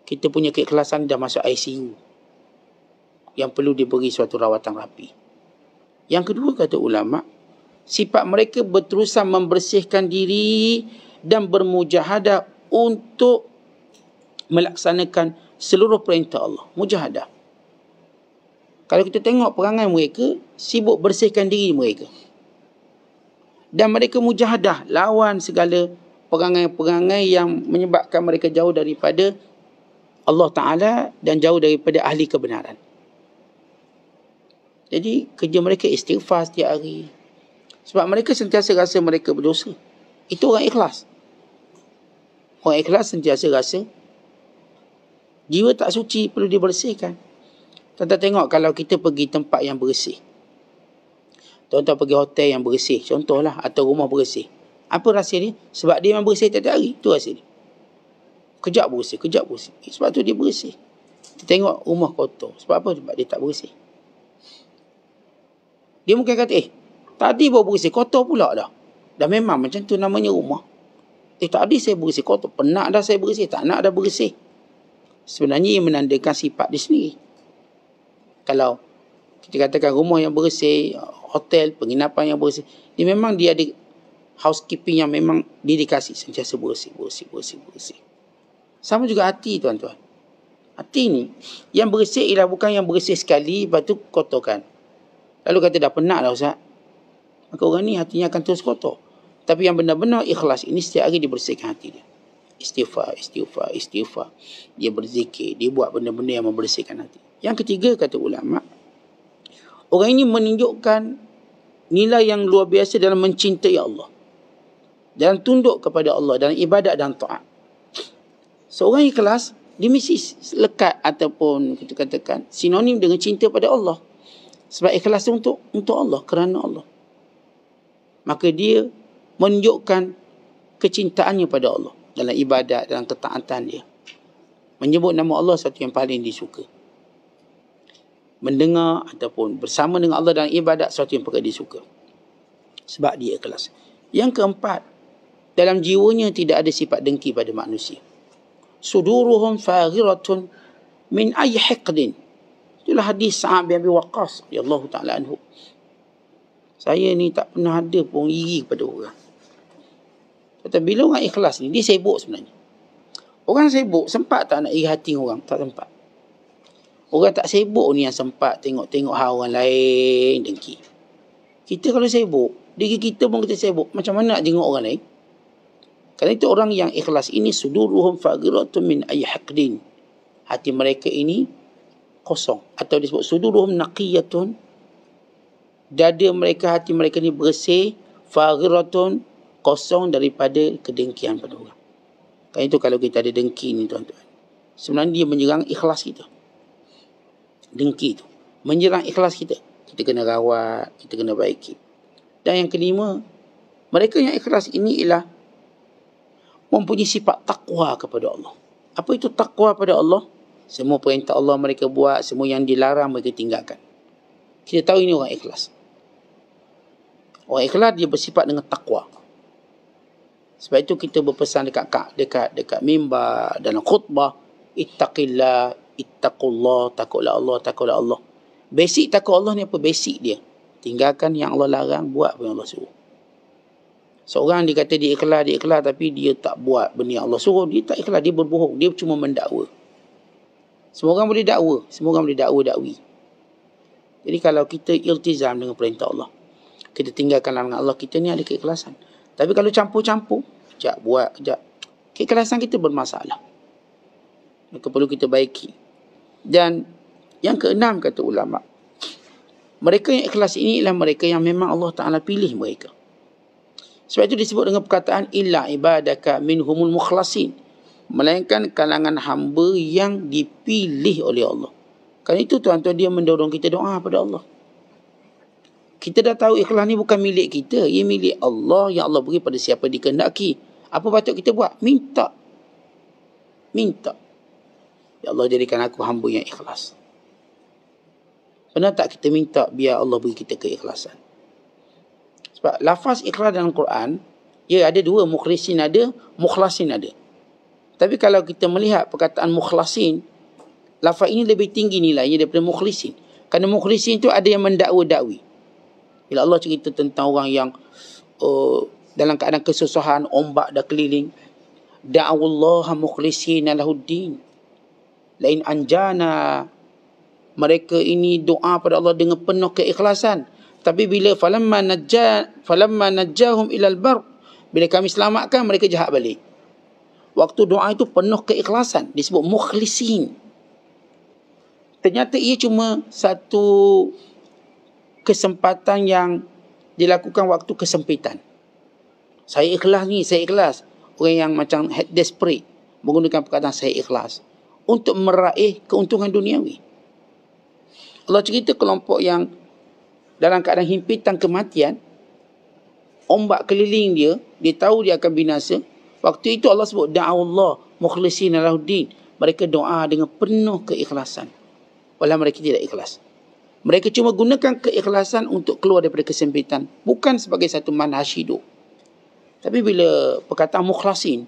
Kita punya keikhlasan dah masuk ICU yang perlu diberi suatu rawatan rapi. Yang kedua, kata ulama, sifat mereka berterusan membersihkan diri dan bermujahadah untuk melaksanakan seluruh perintah Allah. Mujahadah. Kalau kita tengok perangai mereka, sibuk bersihkan diri mereka. Dan mereka mujahadah, lawan segala perangai-perangai yang menyebabkan mereka jauh daripada Allah Ta'ala dan jauh daripada ahli kebenaran. Jadi kerja mereka istighfar setiap hari. Sebab mereka sentiasa rasa mereka berdosa. Itu orang ikhlas. Orang ikhlas sentiasa rasa jiwa tak suci, perlu dibersihkan. Tuan-tuan tengok kalau kita pergi tempat yang bersih. Tuan-tuan pergi hotel yang bersih, contohlah, atau rumah bersih. Apa rasa dia? Sebab dia memang bersih tiap hari. Itu rasa dia. Kejap bersih, kejap bersih. Sebab tu dia bersih. Kita tengok rumah kotor. Sebab apa? Sebab dia tak bersih. Dia mungkin kata, tadi baru bersih, kotor pula dah. Dah memang macam tu namanya rumah. Tadi saya bersih, kotor. Penat dah saya bersih, tak nak dah bersih. Sebenarnya ia menandakan sifat dia sendiri. Kalau kita katakan rumah yang bersih, hotel, penginapan yang bersih, dia ada housekeeping yang memang dedikasi, sentiasa bersih. Sama juga hati, tuan-tuan. Hati ni, yang bersih ialah bukan yang bersih sekali, lepas tu kotorkan. Lalu kata dah penat dah Ustaz. Maka orang ni hatinya akan terus kotor. Tapi yang benar-benar ikhlas ini setiap hari dibersihkan hati dia. Istighfar. Dia berzikir, dia buat benda-benda yang membersihkan hati. Yang ketiga, kata ulama, orang ini menunjukkan nilai yang luar biasa dalam mencintai Allah. Dalam tunduk kepada Allah, dalam ibadat dan taat. Seorang ikhlas, dia mesti lekat ataupun kita katakan sinonim dengan cinta pada Allah. Sebab ikhlas itu untuk Allah, kerana Allah. Maka dia menunjukkan kecintaannya pada Allah dalam ibadat, dalam ketaatan dia. Menyebut nama Allah satu yang paling disuka. Mendengar ataupun bersama dengan Allah dalam ibadat satu yang paling disuka. Sebab dia ikhlas. Yang keempat, dalam jiwanya tidak ada sifat dengki pada manusia. Suduruhum faghiratun min ayyi hiqdin. Itulah hadis Sa'ad bin Abi Waqqas radhiyallahu ta'ala anhu. Saya ni tak pernah ada pun iri kepada orang. Kata bila orang ikhlas ni, dia sibuk sebenarnya. Orang sibuk sempat tak nak iri hati orang? Tak sempat. Orang tak sibuk ni yang sempat tengok-tengok hal orang lain dengki. Kita kalau sibuk, diri kita pun kita sibuk, macam mana nak tengok orang lain? Kerana itu orang yang ikhlas ini, suduruhum faghiratun min ayyi hiqdin. Hati mereka ini kosong. Atau disebut suduruhum naqiyatun. Dada mereka, hati mereka ini bersih. Faghiratun, kosong daripada kedengkian pada orang. Kerana itu kalau kita ada dengki ni, tuan-tuan, sebenarnya dia menyerang ikhlas kita. Dengki itu menyerang ikhlas kita. Kita kena rawat, kita kena baiki. Dan yang kelima, mereka yang ikhlas ini ialah mempunyai sifat takwa kepada Allah. Apa itu takwa pada Allah? Semua perintah Allah mereka buat, semua yang dilarang mereka tinggalkan. Kita tahu ini orang ikhlas. Orang ikhlas dia bersifat dengan takwa. Sebab itu kita berpesan dekat mimbar, dalam khutbah, ittaqillah, ittaqullah, takutlah Allah. Basic takut Allah ni apa? Basic dia. Tinggalkan yang Allah larang, buat apa yang Allah suruh. Seorang dia kata dia ikhlas tapi dia tak buat benda yang Allah suruh, dia tak ikhlas, dia berbohong, dia cuma mendakwa. Semua orang boleh dakwa, semua orang boleh dakwi. Jadi kalau kita iltizam dengan perintah Allah, kita tinggalkan larangan Allah, kita ni ada keikhlasan. Tapi kalau campur-campur, kejap buat, kejap, keikhlasan kita bermasalah. Maka perlu kita baiki. Dan yang keenam, kata ulama, mereka yang ikhlas ini ialah mereka yang memang Allah Ta'ala pilih mereka. Sebab itu disebut dengan perkataan illa ibadaka minhumul mukhlasin, melainkan kalangan hamba yang dipilih oleh Allah. Kerana itu tuan-tuan, dia mendorong kita doa pada Allah. Kita dah tahu ikhlas ni bukan milik kita, ia milik Allah yang Allah beri pada siapa dikehendaki. Apa patut kita buat? Minta. Ya Allah, jadikan aku hamba yang ikhlas. Pernah tak kita minta biar Allah beri kita keikhlasan? Sebab lafaz ikhlas dalam Quran, ia ada dua, mukhlisin ada, mukhlasin ada. Tapi kalau kita melihat perkataan mukhlasin, lafaz ini lebih tinggi nilainya daripada mukhlisin. Kerana mukhlisin itu ada yang mendakwa-dakwi. Bila Allah cerita tentang orang yang dalam keadaan kesusahan, ombak dah keliling, da'awallaha mukhlisina lahuddin, lain anjana, mereka ini doa pada Allah dengan penuh keikhlasan. Tapi bila falamma najjahum ilal bar, bila kami selamatkan, mereka jahat balik. Waktu doa itu penuh keikhlasan, disebut mukhlisin. Ternyata ia cuma satu kesempatan yang dilakukan waktu kesempitan. Saya ikhlas. Orang yang macam desperate menggunakan perkataan saya ikhlas untuk meraih keuntungan duniawi. Allah cerita kelompok yang dalam keadaan himpitan kematian, ombak keliling dia, dia tahu dia akan binasa. Waktu itu Allah sebut da'awallah mukhlishina lahuddin. Mereka doa dengan penuh keikhlasan, walau mereka tidak ikhlas. Mereka cuma gunakan keikhlasan untuk keluar daripada kesempitan, bukan sebagai satu manhaj hidup. Tapi bila perkataan mukhlasin,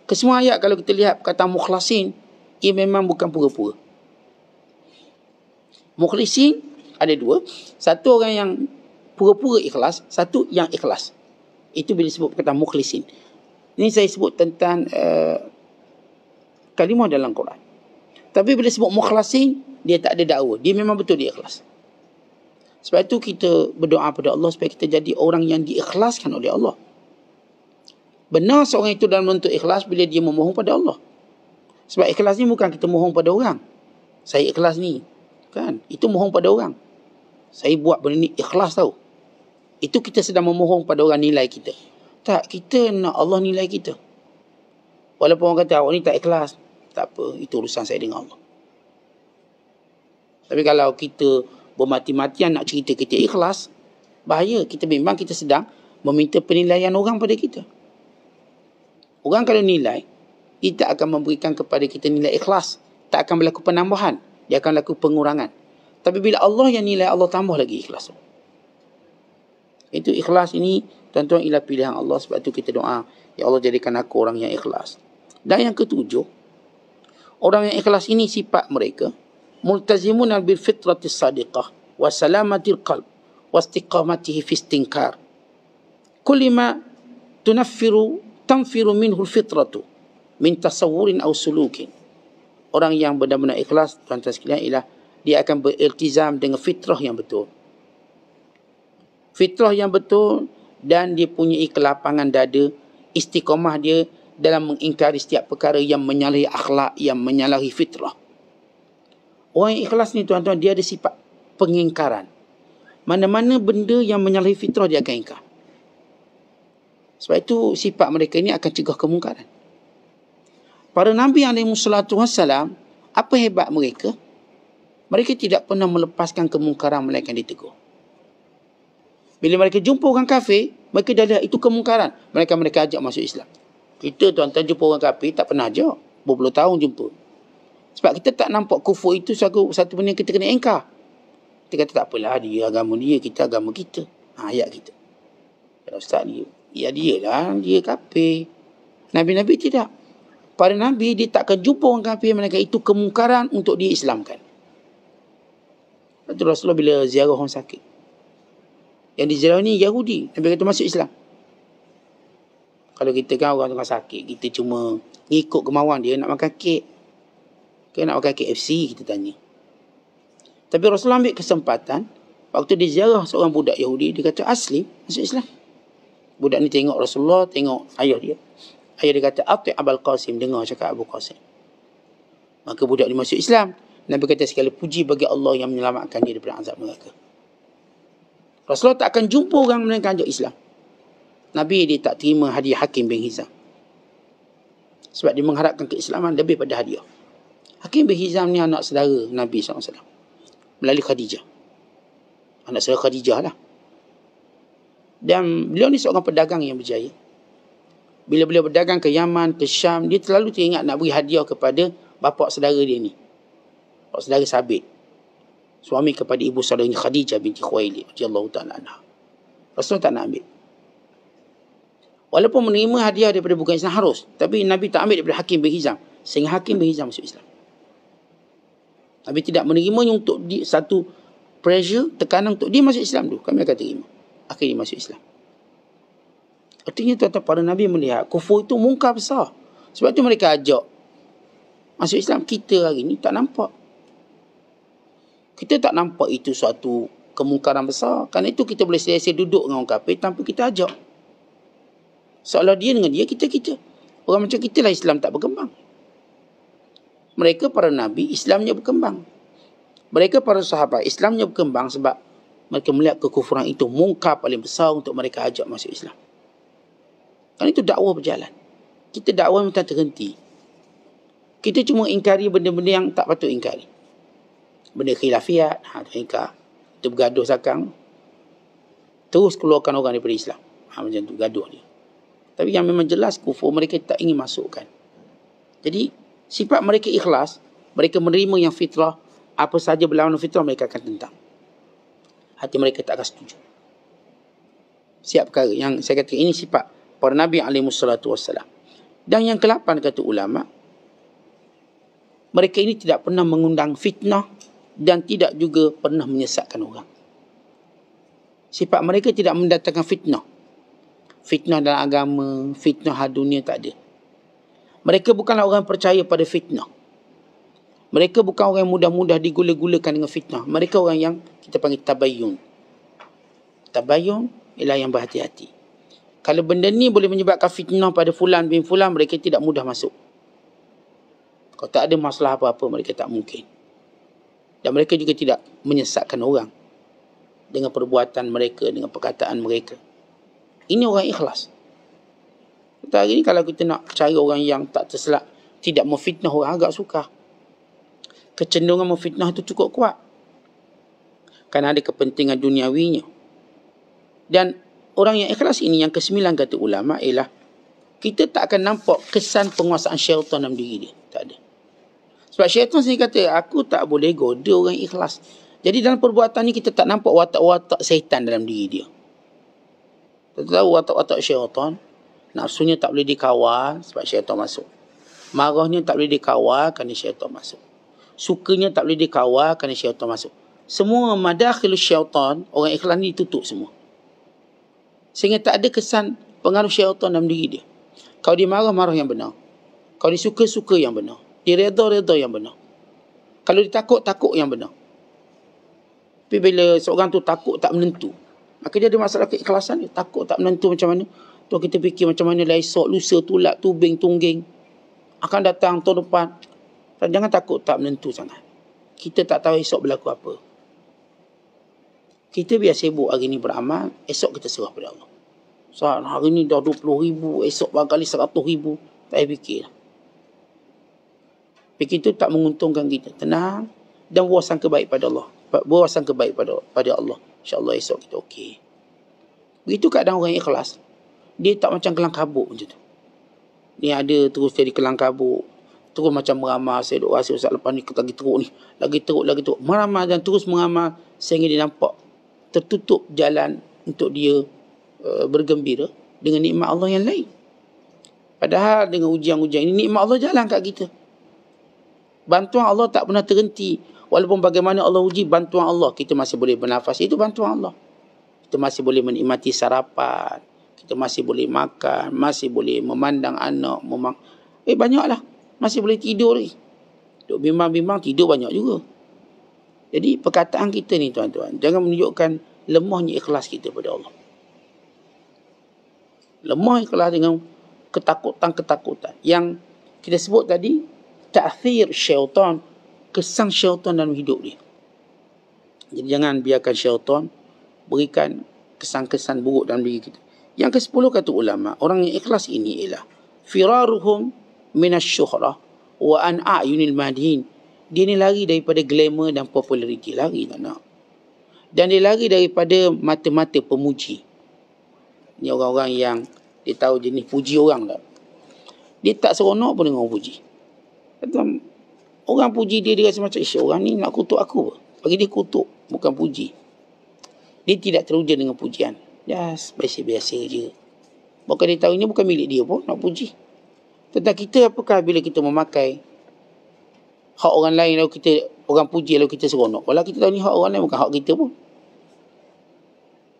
kesemua ayat kalau kita lihat perkataan mukhlasin, ia memang bukan pura-pura. Mukhlisin ada dua. Satu orang yang pura-pura ikhlas, satu yang ikhlas. Itu bila sebut perkataan mukhlisin. Ini saya sebut tentang kalimah dalam Quran. Tapi bila sebut mukhlasin, dia tak ada dakwa. Dia memang betul dia ikhlas. Sebab itu kita berdoa pada Allah supaya kita jadi orang yang diikhlaskan oleh Allah. Benar seorang itu dalam bentuk ikhlas bila dia memohon pada Allah. Sebab ikhlas ni bukan kita mohon pada orang. Saya ikhlas ni. Kan? Itu mohon pada orang. Saya buat benda ni ikhlas tau. Itu kita sedang memohon pada orang nilai kita. Tak, kita nak Allah nilai kita. Walaupun orang kata awak ni tak ikhlas, tak apa, itu urusan saya dengan Allah. Tapi kalau kita bermati-matian nak cerita kita ikhlas, bahaya. Memang kita sedang meminta penilaian orang pada kita. Orang kalau nilai, dia tak akan memberikan kepada kita nilai ikhlas. Tak akan berlaku penambahan. Dia akan berlaku pengurangan. Tapi bila Allah yang nilai, Allah tambah lagi ikhlas. Itu ikhlas ini, tuan-tuan, ialah pilihan Allah. Sebab itu kita doa, ya Allah jadikan aku orang yang ikhlas. Dan yang ketujuh, orang yang ikhlas ini sifat mereka, multazimun bil fitratis sadiqah wa salamatil qalb wa istiqamatihi fi istinkar. Kullima tanfiru minhu fitratu min tasawurin aw sulukin. Orang yang benar-benar ikhlas, tuan-tuan sekalian, ialah dia akan beriltizam dengan fitrah yang betul. Fitrah yang betul, dan dia punya kelapangan dada, istiqamah dia dalam mengingkari setiap perkara yang menyalahi akhlak, yang menyalahi fitrah. Orang yang ikhlas ni, tuan-tuan, dia ada sifat pengingkaran. Mana-mana benda yang menyalahi fitrah dia akan ingkar. Sebab itu sifat mereka ini akan cegah kemungkaran. Para Nabi SAW, apa hebat mereka? Mereka tidak pernah melepaskan kemungkaran melainkan ditegur. Bila mereka jumpa orang kafir, mereka dah lihat itu kemungkaran. Mereka ajak masuk Islam. Kita, tuan-tuan, jumpa orang kafir tak pernah ajak. Berpuluh tahun jumpa. Sebab kita tak nampak kufur itu satu benda yang kita kena ingkar. Kita kata tak apalah, dia agama dia, kita agama kita. Ayat kita. Kalau Ustaz dia lah, dia kafir. Nabi-Nabi tidak. Para Nabi, dia tak akan jumpa orang kafir, melainkan itu kemungkaran untuk diislamkan. Itu Rasulullah bila ziarah orang sakit. Yang diziarah ni Yahudi. Nabi kata masuk Islam. Kalau kita kan orang tengah sakit, kita cuma ngikut kemauan dia nak makan kek. Nak makan KFC, kita tanya. Tapi Rasulullah ambil kesempatan, waktu dia ziarah seorang budak Yahudi, dia kata aslim, masuk Islam. Budak ni tengok Rasulullah, tengok ayah dia. Ayah dia kata, Ati' Abul Qasim, dengar cakap Abu Qasim. Maka budak ni masuk Islam. Nabi kata sekali, puji bagi Allah yang menyelamatkan dia daripada azab neraka. Rasulullah tak akan jumpa orang melainkan ajak Islam. Nabi dia tak terima hadiah Hakim bin Hizam. Sebab dia mengharapkan keislaman lebih pada hadiah. Hakim bin Hizam ni anak saudara Nabi SAW. Melalui Khadijah. Anak saudara Khadijah lah. Dan beliau ni seorang pedagang yang berjaya. Bila beliau berdagang ke Yaman, ke Syam, dia selalu teringat nak beri hadiah kepada bapa saudara dia ni. Bapa saudara Sabit. Suami kepada ibu saudaranya Khadijah binti Khuwailid radhiyallahu ta'ala anha. Rasul tak nak ambil. Walaupun menerima hadiah daripada bukan Islam harus, tapi Nabi tak ambil daripada Hakim bin Hizam. Sehingga Hakim bin Hizam masuk Islam. Nabi tidak menerimanya untuk satu pressure, tekanan untuk dia masuk Islam dulu. Kami akan terima. Akhirnya masuk Islam. Artinya tuan-tuan, para Nabi melihat kufur itu mungkar besar. Sebab itu mereka ajak masuk Islam. Kita hari ni tak nampak. Kita tak nampak itu suatu kemungkaran besar. Kerana itu kita boleh selesa duduk dengan orang kafir tanpa kita ajak. Seolah dia dengan dia, kita. Orang macam kita lah Islam tak berkembang. Mereka para Nabi, Islamnya berkembang. Mereka para sahabat, Islamnya berkembang sebab mereka melihat kekufuran itu mungkar paling besar untuk mereka ajak masuk Islam. Kerana itu dakwah berjalan. Kita dakwah minta terhenti. Kita cuma ingkari benda-benda yang tak patut ingkari. Benda khilafiyat, mereka itu bergaduh sakang, terus keluarkan orang daripada Islam. Macam tu gaduh dia. Tapi yang memang jelas kufur, mereka tak ingin masukkan. Jadi sifat mereka ikhlas, mereka menerima yang fitrah, apa saja berlawan fitrah mereka akan tentang. Hati mereka tak akan setuju. Siap perkara yang saya kata ini sifat para Nabi SAW. Dan yang ke-8 kata ulama, mereka ini tidak pernah mengundang fitnah dan tidak juga pernah menyesatkan orang. Sifat mereka tidak mendatangkan fitnah. Fitnah dalam agama, fitnah dunia tak ada. Mereka bukanlah orang percaya pada fitnah. Mereka bukan orang yang mudah-mudah digula-gulakan dengan fitnah. Mereka orang yang kita panggil tabayyun. Tabayyun ialah yang berhati-hati. Kalau benda ni boleh menyebabkan fitnah pada fulan bin fulan, mereka tidak mudah masuk. Kalau tak ada masalah apa-apa, mereka tak mungkin. Dan mereka juga tidak menyesatkan orang dengan perbuatan mereka, dengan perkataan mereka. Ini orang ikhlas. Hari ini kalau kita nak cari orang yang tak terselak, tidak memfitnah orang, agak susah. Kecenderungan memfitnah itu cukup kuat. Kerana ada kepentingan duniawinya. Dan orang yang ikhlas ini, yang ke-9 kata ulama' ialah kita tak akan nampak kesan penguasaan syaitan dalam diri dia. Tak ada. Sebab syaitan sendiri kata, aku tak boleh goda orang ikhlas. Jadi dalam perbuatan ni kita tak nampak watak-watak syaitan dalam diri dia. Kita tahu watak-watak syaitan, nafsunya tak boleh dikawal sebab syaitan masuk. Marahnya tak boleh dikawal kerana syaitan masuk. Sukanya tak boleh dikawal kerana syaitan masuk. Semua madakhilus syaitan, orang ikhlas ni tutup semua. Sehingga tak ada kesan pengaruh syaitan dalam diri dia. Kalau dia marah, marah yang benar. Kalau dia suka, suka yang benar. Dia reda, reda yang benar. Kalau dia takut, takut yang benar. Tapi bila seorang tu takut tak menentu, maka dia ada masalah keikhlasan. Dia takut tak menentu macam mana. Tu kita fikir macam mana lah esok, lusa, tulak, tubing, tungging akan datang tahun depan. Dan jangan takut tak menentu sangat. Kita tak tahu esok berlaku apa. Kita biar sibuk hari ni beramal, esok kita serah pada Allah. So, hari ni dah 20,000, esok barangkali 100,000. Tak payah fikir. Fikir itu tak menguntungkan kita. Tenang dan berwasangka baik pada Allah. Berwasangka baik pada Allah. InsyaAllah esok kita okey. Begitu keadaan orang yang ikhlas. Dia tak macam kelang kabut macam tu. Ni ada terus jadi kelang kabut. Terus macam meramal. Saya duk rasa Ustaz lepas ni lagi teruk ni. Lagi teruk. Meramal dan terus meramal sehingga dia nampak tertutup jalan untuk dia bergembira dengan nikmat Allah yang lain. Padahal dengan ujian-ujian ini, nikmat Allah jalan kat kita. Bantuan Allah tak pernah terhenti. Walaupun bagaimana Allah uji, bantuan Allah. Kita masih boleh bernafas. Itu bantuan Allah. Kita masih boleh menikmati sarapan. Kita masih boleh makan. Masih boleh memandang anak. Banyaklah. Masih boleh tidur lagi. Duk bimbang-bimbang, tidur banyak juga. Jadi perkataan kita ni tuan-tuan, jangan menunjukkan lemahnya ikhlas kita pada Allah. Lemah ikhlas dengan ketakutan-ketakutan. Yang kita sebut tadi, ta'thir syaitan, kesan syaitan dalam hidup dia. Jadi jangan biarkan syaitan berikan kesan-kesan buruk dalam diri kita. Yang ke-10 kata ulama, orang yang ikhlas ini ialah firaruhum minasyuhrah wa an a'yunil madhin. Dia ni lari daripada glamour dan populariti. Lari tak nak. Dan dia lari daripada mata-mata pemuji. Ini orang-orang yang dia tahu jenis puji orang tak. Dia tak seronok pun dengan orang puji. Orang puji dia rasa macam, orang ni nak kutuk aku. Bagi dia kutuk, bukan puji. Dia tidak teruja dengan pujian. Just biasa-biasa je. Bukan dia tahu ini bukan milik dia pun, nak puji. Tentang kita, apakah bila kita memakai hak orang lain, lalu kita, orang puji lalu kita seronok. Walau kita tahu ni hak orang lain, bukan hak kita pun.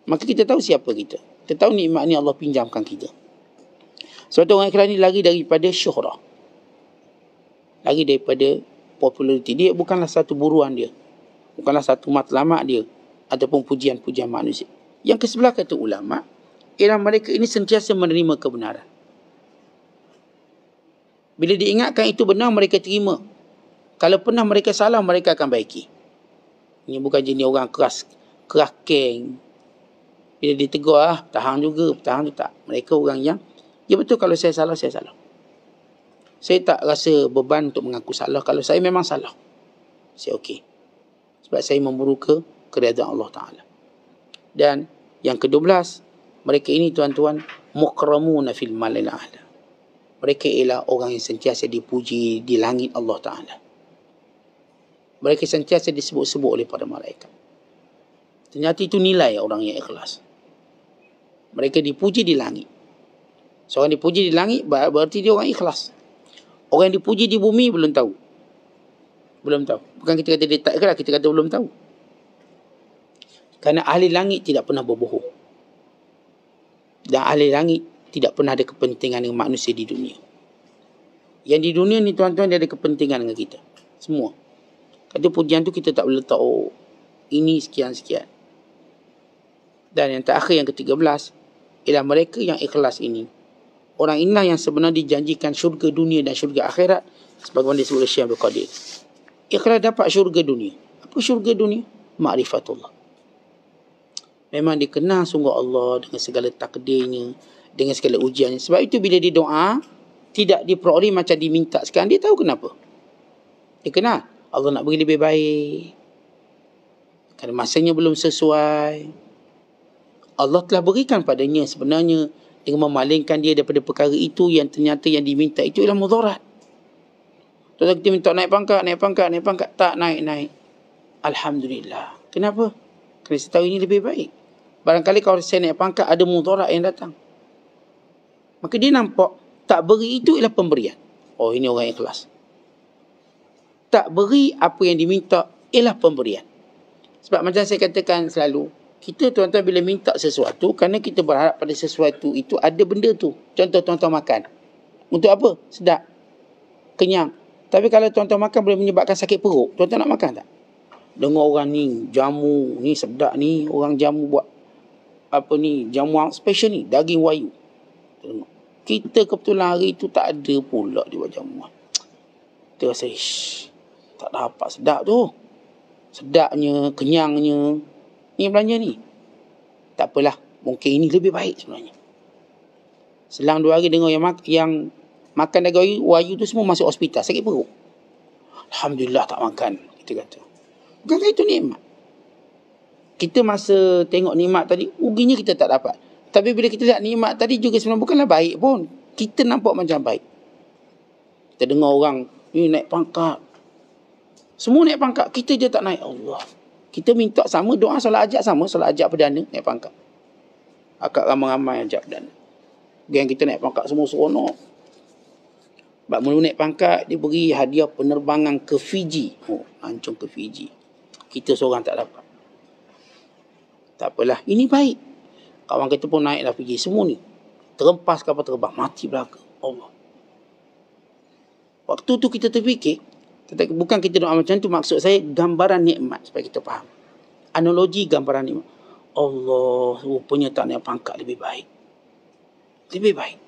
Maka kita tahu siapa kita. Kita tahu nikmat ni Allah pinjamkan kita. Sebab tu orang ikhlas ni lari daripada syuhrah. Lari daripada populariti. Dia bukanlah satu buruan dia. Bukanlah satu matlamat dia. Ataupun pujian-pujian manusia. Yang ke-11 kata ulama', ialah mereka ini sentiasa menerima kebenaran. Bila diingatkan itu benar, mereka terima. Kalau pernah mereka salah, mereka akan baiki. Ini bukan jenis orang keras keng. Bila ditegur, tahan juga tak. Mereka orang yang, ya betul, kalau saya salah, saya salah. Saya tak rasa beban untuk mengaku salah. Kalau saya memang salah, saya okey. Sebab saya memburu keredaan Allah Ta'ala. Dan yang ke-12, mereka ini tuan-tuan, mukramuna fil malil a'la. Mereka ialah orang yang sentiasa dipuji di langit Allah Ta'ala. Mereka sentiasa disebut-sebut oleh para malaikat. Ternyata itu nilai orang yang ikhlas. Mereka dipuji di langit. Seorang dipuji di langit berarti dia orang ikhlas. Orang yang dipuji di bumi belum tahu. Belum tahu. Bukan kita kata dia tak ikhlas, kita kata belum tahu. Kerana ahli langit tidak pernah berbohong. Dan ahli langit tidak pernah ada kepentingan dengan manusia di dunia. Yang di dunia ni tuan-tuan, dia ada kepentingan dengan kita. Semua. Kata pujian tu kita tak boleh letak, oh, ini sekian-sekian. Dan yang terakhir, yang ke-13, ialah mereka yang ikhlas ini. Orang inilah yang sebenarnya dijanjikan syurga dunia dan syurga akhirat. Sebagaimana disebut oleh Syekh Abdul Qadir. Ikhlas dapat syurga dunia. Apa syurga dunia? Ma'rifatullah. Memang dikenal sungguh Allah dengan segala takdirnya, dengan segala ujiannya. Sebab itu bila dia doa, tidak diperoleh macam diminta sekarang. Dia tahu kenapa. Dia kenal Allah nak beri lebih baik. Kerana masanya belum sesuai. Allah telah berikan padanya sebenarnya dengan memalingkan dia daripada perkara itu yang ternyata yang diminta itu ialah mudarat. Tuan-tuan, kita minta naik pangkat. Tak naik. Alhamdulillah. Kenapa? Kerana saya tahu ini lebih baik. Barangkali kalau saya naik pangkat ada mudarat yang datang. Maka dia nampak tak beri itu ialah pemberian. Oh, ini orang ikhlas. Tak beri apa yang diminta ialah pemberian. Sebab macam saya katakan selalu, kita tuan-tuan bila minta sesuatu, kerana kita berharap pada sesuatu itu ada benda tu. Contoh tuan-tuan makan. Untuk apa? Sedap. Kenyang. Tapi kalau tuan-tuan makan boleh menyebabkan sakit perut, tuan-tuan nak makan tak? Dengar orang ni, jamu ni sedap ni, orang jamu buat apa ni, jamu special ni, daging wayu. Kita kebetulan hari tu tak ada pula dia buat jamuan. Kita rasa, tak dapat sedap tu. Sedapnya, kenyangnya. Ni belanja ni. Tak apalah. Mungkin ini lebih baik sebenarnya. Selang 2 hari dengar yang makan daging wayu tu semua masuk hospital. Sakit perut. Alhamdulillah tak makan. Kita kata. Bukankah itu nikmat? Kita masa tengok nikmat tadi, ruginya kita tak dapat. Tapi bila kita lihat nikmat tadi juga sebenarnya bukanlah baik pun. Kita nampak macam baik. Kita dengar orang, ni naik pangkat. Semua naik pangkat. Kita je tak naik. Allah. Kita minta sama doa solat ajak sama. Solat ajak perdana naik pangkat. Akak ramai-ramai ajak perdana. Yang kita naik pangkat semua seronok. Sebab mula naik pangkat, dia beri hadiah penerbangan ke Fiji. Oh, lancung ke Fiji. Kita seorang tak dapat. Tak apalah. Ini baik. Kawan kita pun naiklah pergi. Semua ni. Terempas kapal terbang. Mati belaka. Allah. Waktu tu kita terfikir. Bukan kita doa macam tu. Maksud saya gambaran nikmat. Supaya kita faham. Analogi gambaran nikmat. Allah. Rupanya tak naik pangkat lebih baik. Lebih baik.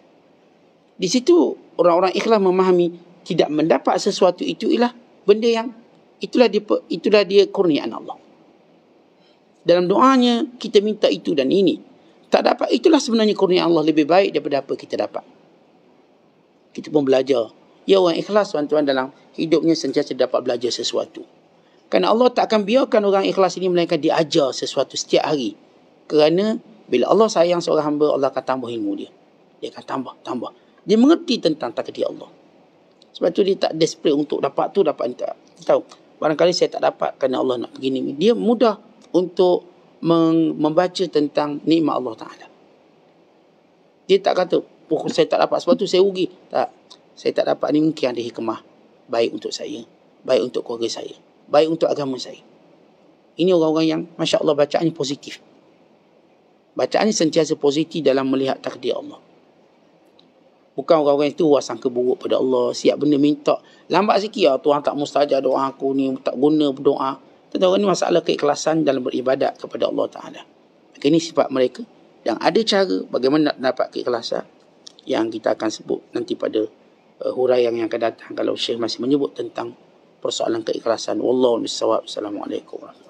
Di situ orang-orang ikhlas memahami. Tidak mendapat sesuatu itu ialah benda yang itulah dia kurniaan Allah. Dalam doanya kita minta itu dan ini. Tak dapat, itulah sebenarnya kurniaan Allah lebih baik daripada apa kita dapat. Kita pun belajar. Ya, orang ikhlas tuan-tuan dalam hidupnya sentiasa dapat belajar sesuatu. Kerana Allah tak akan biarkan orang ikhlas ini melainkan diajar sesuatu setiap hari. Kerana bila Allah sayang seorang hamba, Allah akan tambah ilmu dia. Dia akan tambah. Dia mengerti tentang takdir Allah. Sebab tu dia tak desperate untuk dapat tu, dapat tak. Tahu, barangkali saya tak dapat kerana Allah nak begini. Dia mudah untuk membaca tentang nikmat Allah Ta'ala. Dia tak kata, saya tak dapat sebab tu saya rugi. Tak. Saya tak dapat ni mungkin ada hikmah. Baik untuk saya. Baik untuk keluarga saya. Baik untuk agama saya. Ini orang-orang yang Masya Allah bacaannya positif. Bacaannya sentiasa positif dalam melihat takdir Allah. Bukan orang-orang itu sangka buruk pada Allah. Siap benda minta. Lambat sikit Tuhan tak mustajab doa aku ni. Tak guna berdoa. Tentang ini masalah keikhlasan dalam beribadat kepada Allah Ta'ala. Ini sifat mereka. Dan ada cara bagaimana nak dapat keikhlasan yang kita akan sebut nanti pada huraian yang akan datang. Kalau Syekh masih menyebut tentang persoalan keikhlasan. Wallahu a'lam bishawab. Assalamualaikum warahmatullahi wabarakatuh.